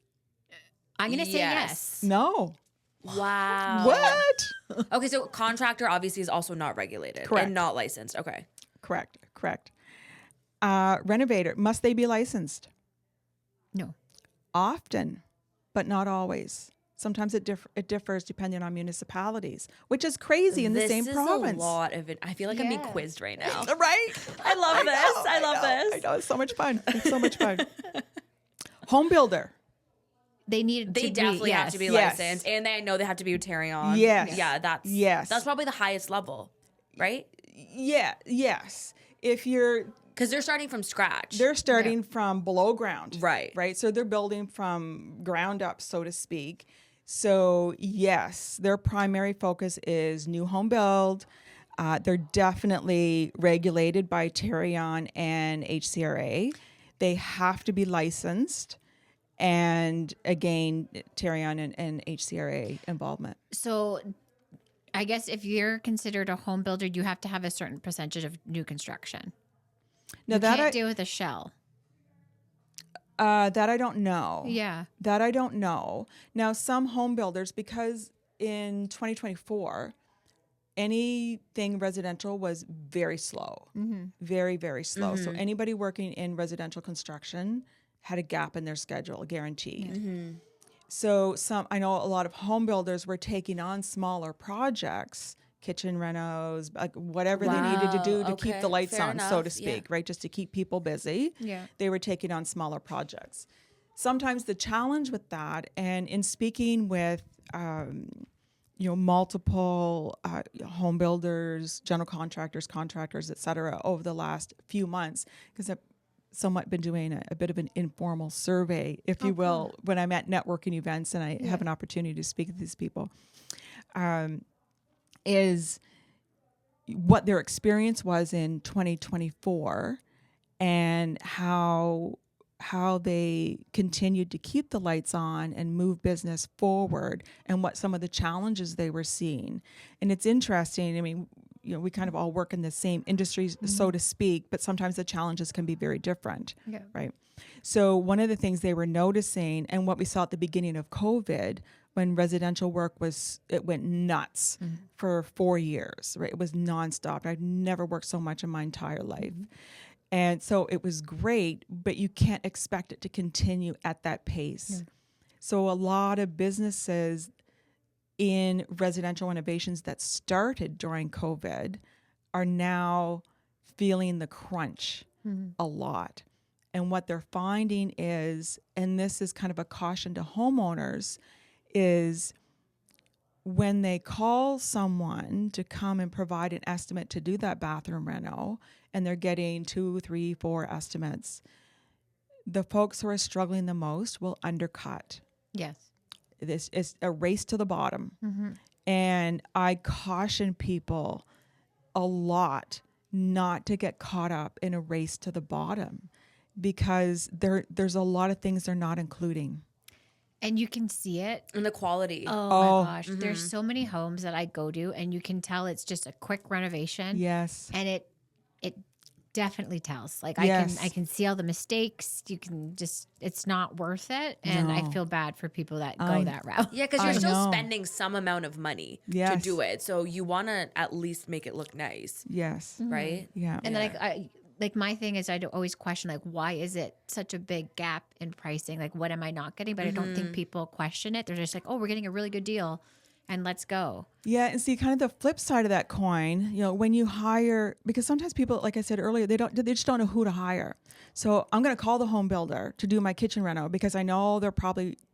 I'm going to say yes. No. Wow. What? Okay, so contractor obviously is also not regulated Correct. and not licensed. Okay. Correct. Renovator, must they be licensed? No. Often, but not always. Sometimes it differs depending on municipalities, which is crazy in the same This province. is a lot of it. I feel like I'm being Yeah. quizzed right now. Right? I love this. I love I this. know. It's so much fun. It's so much fun. Home builder. They need They to definitely be, have to be Yes. licensed, and they know they have to be Utarion. Yes. Yeah, Yes. that's probably the highest level, right? Yes. If you're, Because they're starting from scratch. they're starting from below ground. Right. Right. So they're building from ground up, so to speak. So yes, their primary focus is new home build. They're definitely regulated by Tarion and HCRA. They have to be licensed. And again, Tarion and HCRA involvement. So I guess if you're considered a home builder, you have to have a certain percentage of new construction. Now You that can't deal with a shell. that I don't know. Yeah. That I don't know. Now, some home builders, because in 2024, anything residential was very slow, very, very slow. So anybody working in residential construction had a gap in their schedule, guaranteed. So I know a lot of home builders were taking on smaller projects, kitchen renos, like whatever they needed to do to keep the lights Fair on, so enough. to speak, right? Just to keep people busy. Yeah. They were taking on smaller projects. Sometimes the challenge with that, and in speaking with, multiple home builders, general contractors, et cetera, over the last few months, because I've somewhat been doing a bit of an informal survey, if you will, when I'm at networking events and I have an opportunity to speak with these people, is what their experience was in 2024 and how they continued to keep the lights on and move business forward, and what some of the challenges they were seeing. And it's interesting. I mean, we kind of all work in the same industry, so to speak, but sometimes the challenges can be very different, right? So one of the things they were noticing, and what we saw at the beginning of COVID, when residential work went nuts for 4 years, right? It was nonstop. I'd never worked so much in my entire life. And so it was great, but you can't expect it to continue at that pace. So a lot of businesses in residential renovations that started during COVID are now feeling the crunch a lot. And what they're finding is, and this is kind of a caution to homeowners, is when they call someone to come and provide an estimate to do that bathroom reno, and they're getting 2, 3, 4 estimates, the folks who are struggling the most will undercut. Yes. This is a race to the bottom. And I caution people a lot not to get caught up in a race to the bottom, because there's a lot of things they're not including. And you can see it. And the quality. Oh my gosh. There's so many homes that I go to, and you can tell it's just a quick renovation. Yes. And it definitely tells. Like Yes. I can see all the mistakes. You can just, it's not worth it. And I No. feel bad for people that go that route. Yeah, because I you're still know. spending some amount of money to Yes. do it. So you want to at least make it look nice, Yes. right? Yeah. And then like my thing is, I always question, like, why is it such a big gap in pricing? Like, what am I not getting? But I don't think people question it. They're just like, oh, we're getting a really good deal, and let's go. Yeah, and see, kind of the flip side of that coin, when you hire, because sometimes people, like I said earlier, they just don't know who to hire. So I'm going to call the home builder to do my kitchen reno because I know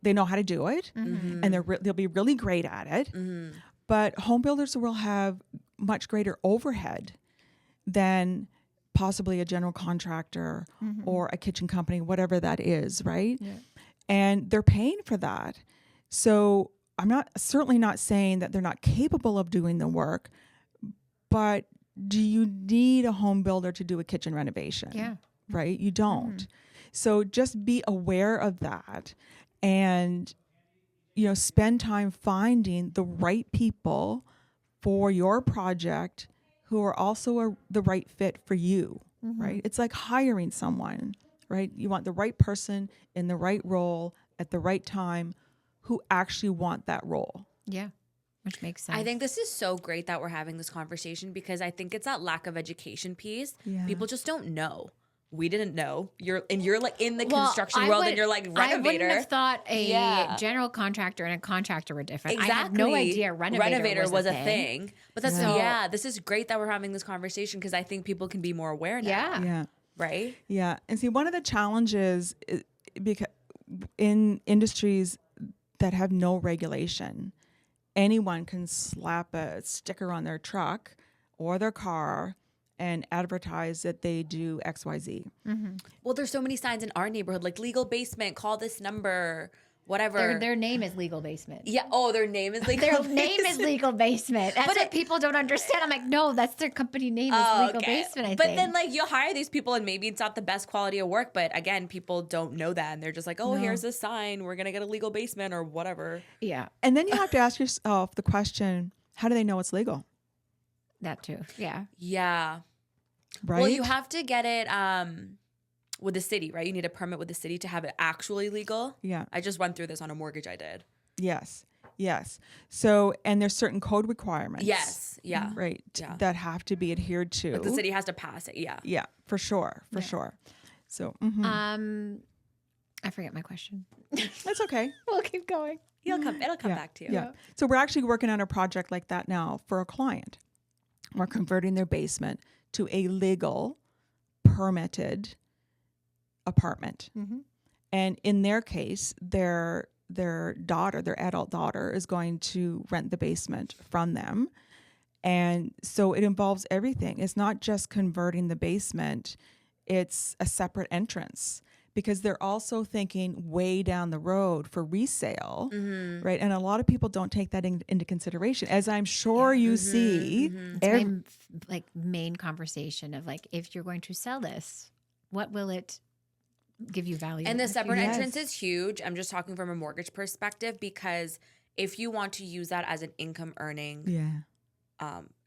they know how to do it, and they'll be really great at it. But home builders will have much greater overhead than possibly a general contractor or a kitchen company, whatever that is, right? Yeah. And they're paying for that. So I'm certainly not saying that they're not capable of doing the work, but do you need a home builder to do a kitchen renovation? Yeah. Right? You don't. So just be aware of that, and, spend time finding the right people for your project who are also the right fit for you, right? It's like hiring someone, right? You want the right person in the right role at the right time who actually want that role. Yeah. Which makes sense. I think this is so great that we're having this conversation, because I think it's that lack of education piece. Yeah. People just don't know. We didn't know. You're like in the construction world, and you're like renovator. I wouldn't have thought a Yeah. general contractor and a contractor were different. Exactly. I had no idea renovator was a thing. But that's this is great that we're having this conversation, because I think people can be more aware now. Yeah. Yeah. Right? Yeah. And see, one of the challenges because in industries that have no regulation, anyone can slap a sticker on their truck or their car and advertise that they do XYZ. Well, there's so many signs in our neighborhood, like legal basement, call this number, whatever. Their name is Legal Basement. Yeah. Oh, their name is legal. Their name is Legal Basement. That's what people don't understand. I'm like, no, that's their company name is Legal Basement, I But think. then like you'll hire these people and maybe it's not the best quality of work, but again, people don't know that and they're just like, oh, here's a sign, we're gonna get a legal basement or whatever. Yeah. And then you have to ask yourself the question, how do they know it's legal? That too. Yeah. Yeah. Right? Well, you have to get it with the city, right? You need a permit with the city to have it actually legal. Yeah. I just went through this on a mortgage I did. Yes. So, and there's certain code requirements. Yes. Yeah. Right. Yeah. That have to be adhered to. Like the city has to pass it. Yeah. Yeah, for sure. So, I forget my question. that's okay. We'll keep going. It'll come back to you. Yeah. So we're actually working on a project like that now for a client. We're converting their basement to a legal, permitted apartment. And in their case, their daughter, their adult daughter, is going to rent the basement from them. And so it involves everything. It's not just converting the basement, it's a separate entrance. Because they're also thinking way down the road for resale, right? And a lot of people don't take that into consideration, as I'm sure you see. It's my main conversation of like, if you're going to sell this, what will it give you value? And the separate entrance is huge. I'm just talking from a mortgage perspective because if you want to use that as an income earning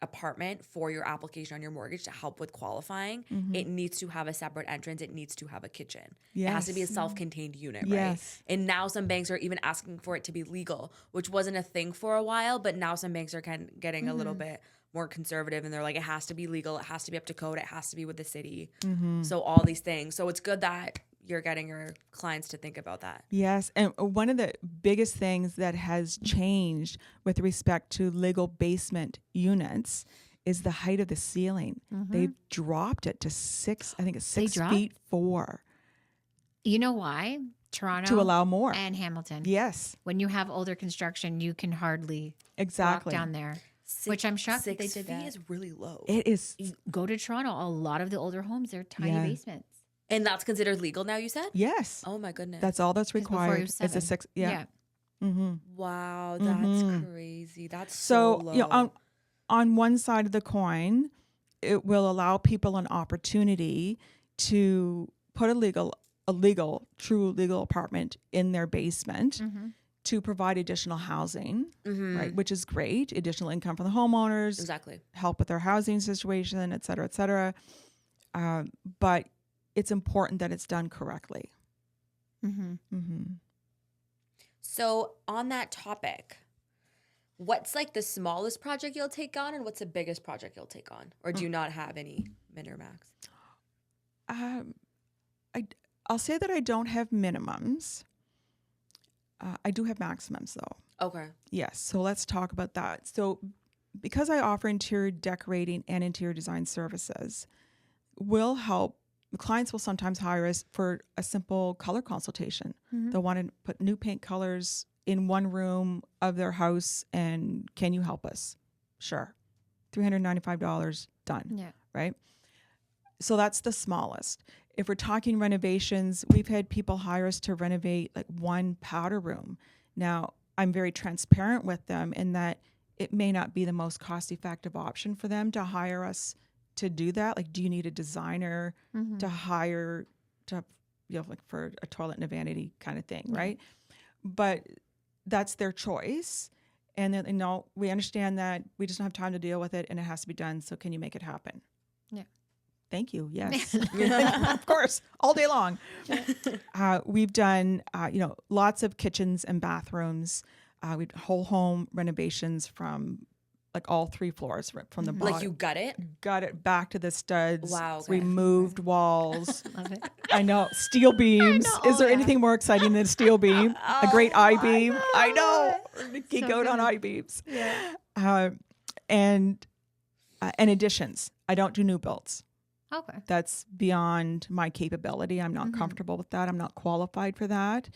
apartment for your application on your mortgage to help with qualifying, it needs to have a separate entrance. It needs to have a kitchen. It has to be a self-contained unit, right? And now some banks are even asking for it to be legal, which wasn't a thing for a while, but now some banks are getting a little bit more conservative and they're like, it has to be legal. It has to be up to code. It has to be with the city. So all these things. So it's good that you're getting your clients to think about that. Yes. And one of the biggest things that has changed with respect to legal basement units is the height of the ceiling. They've dropped it to 6 feet 4. You know why? Toronto to allow more. And Hamilton. Yes. When you have older construction, you can hardly Exactly. walk down there. Which I'm shocked that they did 6 feet that. is really low. It is. You go to Toronto, a lot of the older homes, they're tiny basements. And that's considered legal now, you said? Yes. Oh my goodness. That's all that's Before required. it was It's a 7. 6. Yeah. Wow, that's crazy. That's So, low. you know, on one side of the coin, it will allow people an opportunity to put a true legal apartment in their basement to provide additional housing, right? Which is great. Additional income from the homeowners. Exactly. Help with their housing situation, et cetera, et cetera. But it's important that it's done correctly. So on that topic, what's like the smallest project you'll take on and what's the biggest project you'll take on? Or do you not have any min or max? I'll say that I don't have minimums. I do have maximums though. Okay. Yes. So let's talk about that. So because I offer interior decorating and interior design services, will help. Clients will sometimes hire us for a simple color consultation. They'll want to put new paint colors in one room of their house, and can you help us? Sure. $395 done. Yeah. Right? So that's the smallest. If we're talking renovations, we've had people hire us to renovate like one powder room. Now, I'm very transparent with them in that it may not be the most cost-effective option for them to hire us to do that. Like, do you need a designer to hire to, like for a toilet and a vanity kind of thing, right? But that's their choice. And then, we understand that we just don't have time to deal with it and it has to be done. So can you make it happen? Yeah. Thank you. Yes. Of course. All day long. We've done, lots of kitchens and bathrooms. We've whole home renovations from like all 3 floors from the bottom. Like you got it? Got it back to the studs. Wow. Okay. Removed walls. Love it. I know. Steel beams. Is there anything more exciting than a steel beam? A great I-beam. I know. Geek out on I-beams. Yeah. And additions. I don't do new builds. Okay. That's beyond my capability. I'm not comfortable with that. I'm not qualified for that.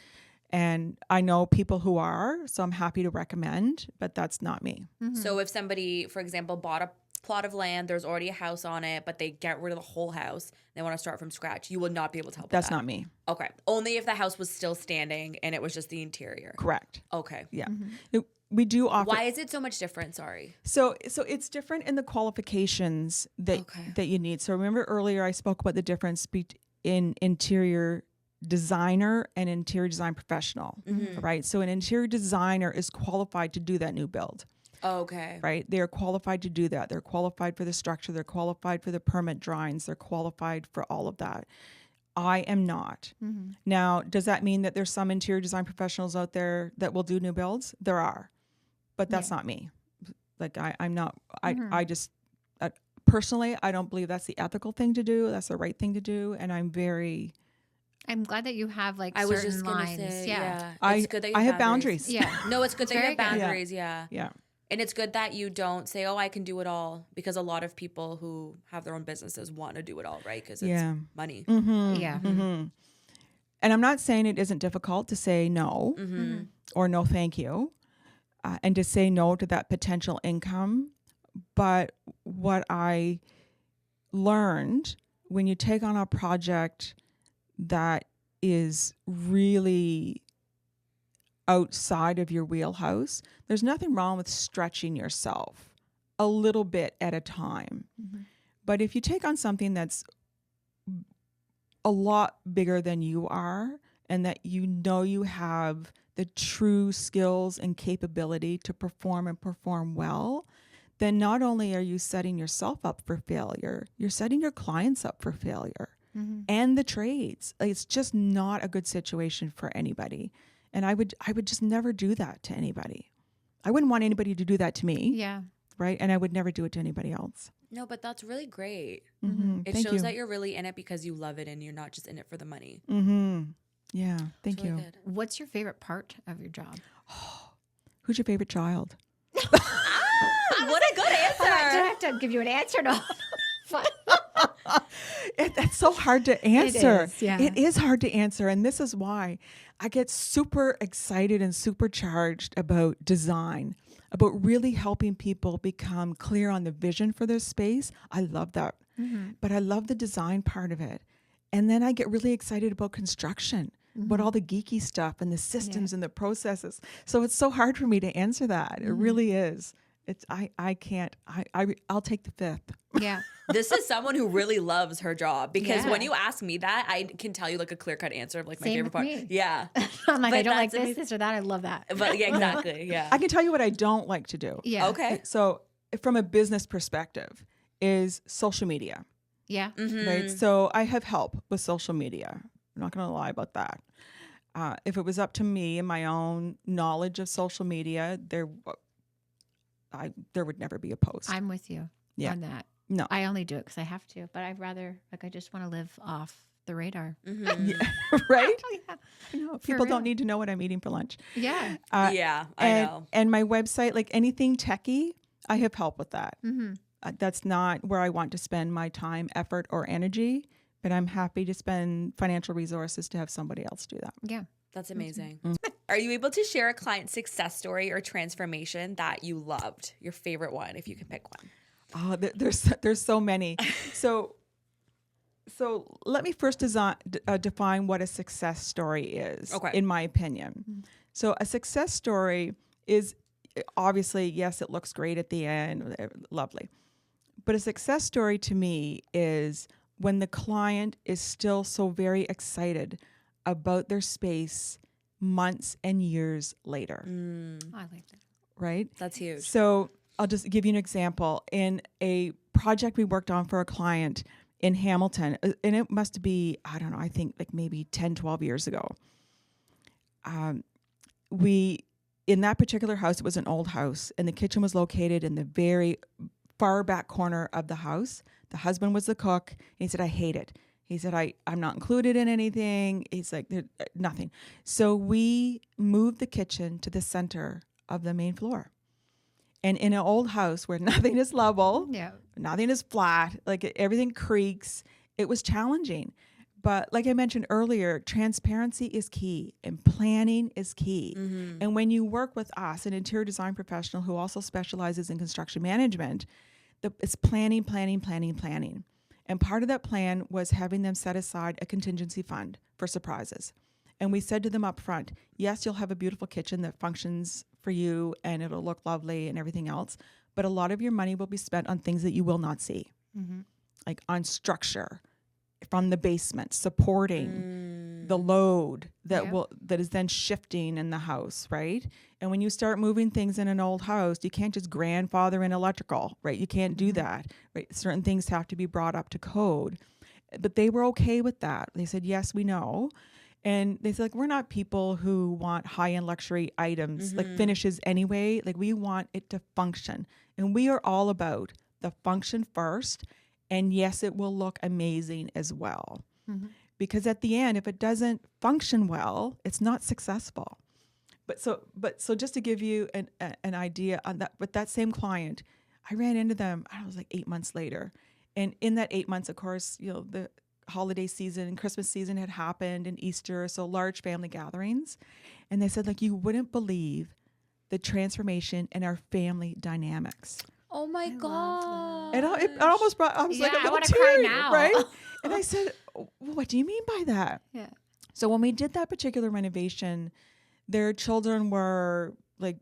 And I know people who are, so I'm happy to recommend, but that's not me. So if somebody, for example, bought a plot of land, there's already a house on it, but they get rid of the whole house. They want to start from scratch. You will not be able to help with That's that. not me. Okay. Only if the house was still standing and it was just the interior. Correct. Okay. Yeah. We do offer. Why is it so much different? Sorry. So it's different in the qualifications that you need. So remember earlier I spoke about the difference in interior designer and interior design professional, right? So an interior designer is qualified to do that new build. Okay. Right? They are qualified to do that. They're qualified for the structure. They're qualified for the permit drawings. They're qualified for all of that. I am not. Now, does that mean that there's some interior design professionals out there that will do new builds? There are, but that's not me. Like I'm not, I just, personally, I don't believe that's the ethical thing to do. That's the right thing to do. And I'm glad that you have like I was certain just gonna lines. say, Yeah. It's good that you I have boundaries. Yeah. No, it's good that you have very good. boundaries. Yeah. Yeah. And it's good that you don't say, oh, I can do it all, because a lot of people who have their own businesses want to do it all, right? Because it's money. Yeah. And I'm not saying it isn't difficult to say no or no thank you, and to say no to that potential income. But what I learned when you take on a project that is really outside of your wheelhouse, there's nothing wrong with stretching yourself a little bit at a time. But if you take on something that's a lot bigger than you are, and that you know you have the true skills and capability to perform and perform well, then not only are you setting yourself up for failure, you're setting your clients up for failure and the trades. Like, it's just not a good situation for anybody. And I would just never do that to anybody. I wouldn't want anybody to do that to me. Yeah. Right. And I would never do it to anybody else. No, but that's really great. It Thank shows you. that you're really in it because you love it and you're not just in it for the money. Yeah. Thank It's really you. good. What's your favorite part of your job? Who's your favorite child? What a good Do I answer. have to give you an answer? No. That's so hard to answer. is, yeah. It is hard to answer. And this is why I get super excited and supercharged about design, about really helping people become clear on the vision for their space. I love that. But I love the design part of it. And then I get really excited about construction, about all the geeky stuff and the systems and the processes. So it's so hard for me to answer that. It really is. I can't. I'll take the fifth. Yeah. This is someone who really loves her job, because Yeah. when you ask me that, I can tell you like a clear-cut answer of like my Same favorite with part. me. Yeah. I'm like, But I don't like that's amazing. this or that. I love that. But yeah, exactly. Yeah. I can tell you what I don't like to do. Yeah. Okay. So from a business perspective is social media, Yeah. right? So I have help with social media. I'm not going to lie about that. If it was up to me and my own knowledge of social media, there would never be a post. I'm with you Yeah. on that. No. I only do it because I have to, but I'd rather, like, I just want to live off the radar. Yeah, right? Oh, yeah. I know. People real. don't need to know what I'm eating for lunch. Yeah. Yeah, I know. And my website, like anything techie, I have help with that. That's not where I want to spend my time, effort, or energy, but I'm happy to spend financial resources to have somebody else do that. Yeah. That's amazing. Are you able to share a client success story or transformation that you loved? Your favorite one, if you can pick one. Oh, there's so many. So let me first define what a success story is, Okay. in my opinion. So a success story is obviously, yes, it looks great at the end, lovely. But a success story to me is when the client is still so very excited about their space months and years later, I like that. right? That's huge. So I'll just give you an example. In a project we worked on for a client in Hamilton, and it must be, I don't know, I think like maybe 10, 12 years ago. In that particular house, it was an old house, and the kitchen was located in the very far back corner of the house. The husband was the cook, and he said, I hate it. He said, I'm not included in anything. He's like, nothing. So we moved the kitchen to the center of the main floor. And in an old house where nothing is level, Yeah. nothing is flat, like everything creaks, it was challenging. But like I mentioned earlier, transparency is key and planning is key. And when you work with us, an interior design professional who also specializes in construction management, it's planning. And part of that plan was having them set aside a contingency fund for surprises. And we said to them up front, yes, you'll have a beautiful kitchen that functions for you and it'll look lovely and everything else. But a lot of your money will be spent on things that you will not see, like on structure from the basement, supporting the load that is then shifting in the house, right? And when you start moving things in an old house, you can't just grandfather in electrical, right? You can't do that, right? Certain things have to be brought up to code. But they were okay with that. They said, yes, we know. And they said, like, we're not people who want high-end luxury items, like finishes anyway. Like, we want it to function. And we are all about the function first. And yes, it will look amazing as well. Because at the end, if it doesn't function well, it's not successful. But so just to give you an idea on that, with that same client, I ran into them, I was like 8 months later. And in that 8 months, of course, you know, the holiday season and Christmas season had happened and Easter, so large family gatherings. And they said, like, you wouldn't believe the transformation in our family dynamics. Oh my God. And it almost brought, I was like, I a want little to cry tear, now. right? And I said, well, what do you mean by that? Yeah. So when we did that particular renovation, their children were like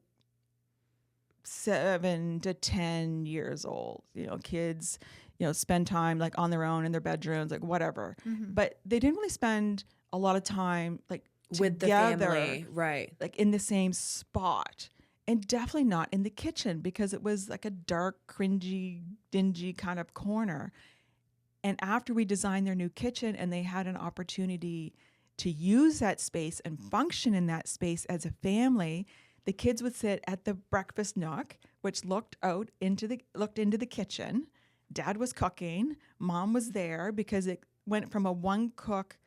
7 to 10 years old, you know, kids, you know, spend time like on their own in their bedrooms, like whatever. But they didn't really spend a lot of time like With the together, family, right. like in the same spot. And definitely not in the kitchen because it was like a dark, cringy, dingy kind of corner. And after we designed their new kitchen and they had an opportunity to use that space and function in that space as a family, the kids would sit at the breakfast nook, which looked into the kitchen. Dad was cooking. Mom was there because it went from a one cook,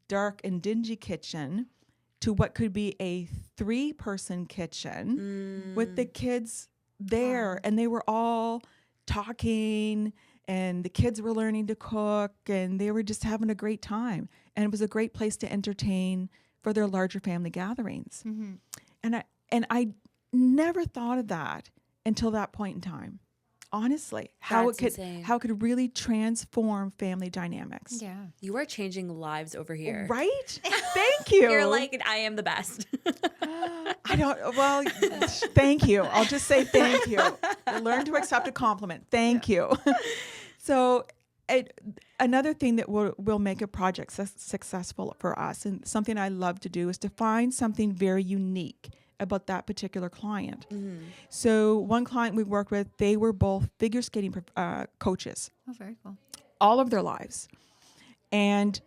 dark and dingy kitchen to what could be a 3-person kitchen with the kids there. Wow. And they were all talking and the kids were learning to cook and they were just having a great time. And it was a great place to entertain for their larger family gatherings. And I never thought of that until that point in time. Honestly, how it could really transform family dynamics. Yeah. You are changing lives over here. Right? Thank you. You're like, I am the best. Thank you. I'll just say thank you. Learn to accept a compliment. Thank you. So another thing that will make a project successful for us, and something I love to do, is to find something very unique about that particular client. So one client we worked with, they were both figure skating coaches. Oh, very cool. All of their lives. And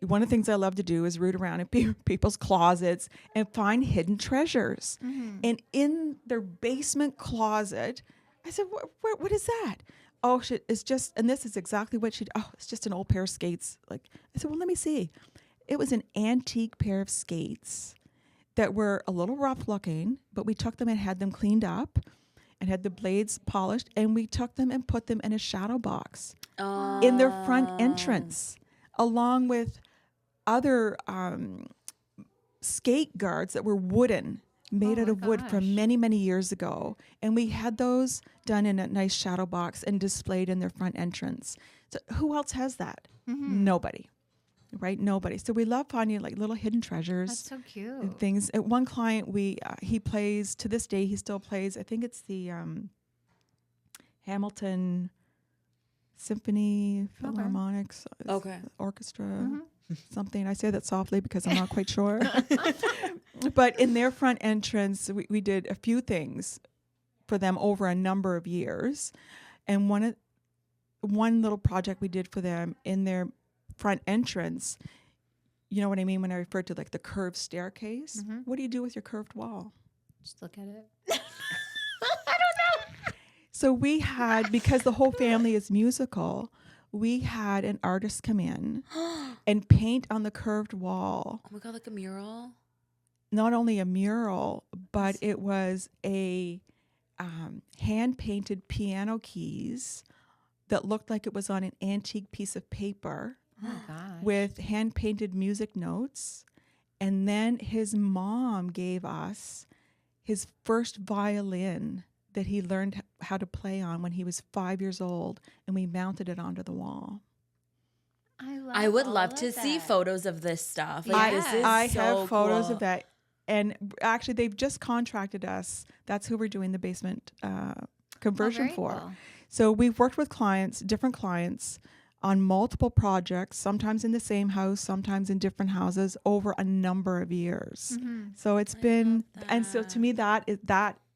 one of the things I love to do is root around in people's closets and find hidden treasures. And in their basement closet, I said, what is that? Oh, shit, it's just, and this is exactly what it's just an old pair of skates. Like, I said, well, let me see. It was an antique pair of skates that were a little rough looking, but we took them and had them cleaned up and had the blades polished, and we took them and put them in a shadow box in their front entrance, along with other skate guards that were wooden, made out of wood from many, many years ago. And we had those done in a nice shadow box and displayed in their front entrance. So who else has that? Nobody. Right? Nobody. So we love finding like little hidden treasures. That's so cute. And things. At one client, he plays, to this day, he still plays, I think it's the Hamilton Symphony Philharmonics Orchestra, something. I say that softly because I'm not quite sure. But in their front entrance, we did a few things for them over a number of years. And one little project we did for them in their front entrance, you know what I mean when I refer to like the curved staircase? What do you do with your curved wall? Just look at it. I don't know. So we had, because the whole family is musical, we had an artist come in and paint on the curved wall. Oh my God, like a mural? Not only a mural, but it was a hand-painted piano keys that looked like it was on an antique piece of paper. Oh my gosh. With hand-painted music notes. And then his mom gave us his first violin that he learned how to play on when he was 5 years old, and we mounted it onto the wall. I would love to see photos of this stuff. Like, this is I so have photos cool. of that. And actually, they've just contracted us. That's who we're doing the basement conversion very for. cool. So we've worked with clients, different clients, on multiple projects, sometimes in the same house, sometimes in different houses, over a number of years. So it's been, and so to me, that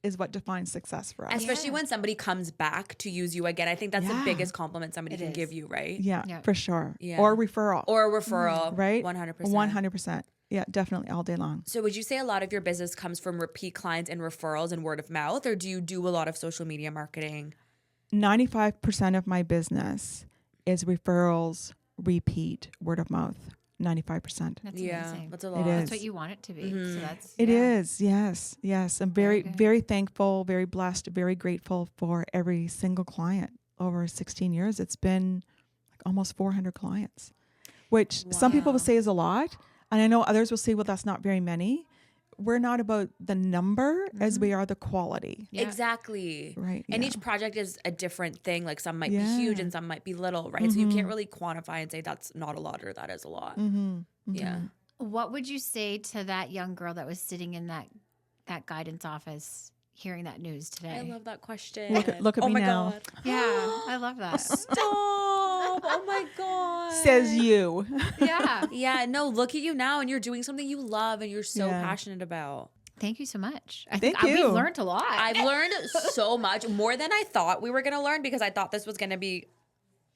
is what defines success for us. Especially when somebody comes back to use you again. I think that's the Yeah. biggest compliment somebody can give you, right? Yeah, Yeah. for sure. Yeah. Or referral. Or a referral. right? 100%. 100%. Yeah, definitely all day long. So would you say a lot of your business comes from repeat clients and referrals and word of mouth, or do you do a lot of social media marketing? 95% of my business is referrals, repeat, word of mouth. 95%. That's Yeah, amazing. that's a lot. is. That's what you want it to be. So that's It yeah. is, yes. I'm very, good. very thankful, very blessed, very grateful for every single client. Over 16 years, it's been like almost 400 clients, which some people will say is a lot. And I know others will say, well, that's not very many. We're not about the number as we are the quality. Yeah. Exactly. Right, And yeah. each project is a different thing. Like some might be Yeah. huge and some might be little, right? So you can't really quantify and say that's not a lot or that is a lot. Yeah. What would you say to that young girl that was sitting in that guidance office hearing that news today? I love that question. Look at oh me my now. God. Yeah, I love that. Stop. Oh my God. Says you. Yeah. Yeah, no, look at you now and you're doing something you love and you're so Yeah. passionate about. Thank you so much. I Thank think you. we've learned a lot. I've learned so much, more than I thought we were going to learn, because I thought this was going to be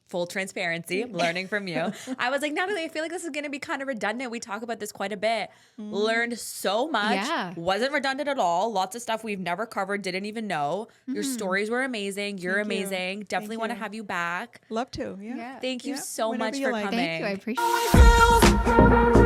full transparency. I'm learning from you. I was like, Natalie, I feel like this is going to be kind of redundant. We talk about this quite a bit. Learned so much. Yeah. Wasn't redundant at all. Lots of stuff we've never covered, didn't even know. Your stories were amazing. You're Thank you. amazing. Definitely want to you. have you back. Love to. Yeah. Thank you Yeah. so Whenever much you for like. coming. Thank you. I appreciate it.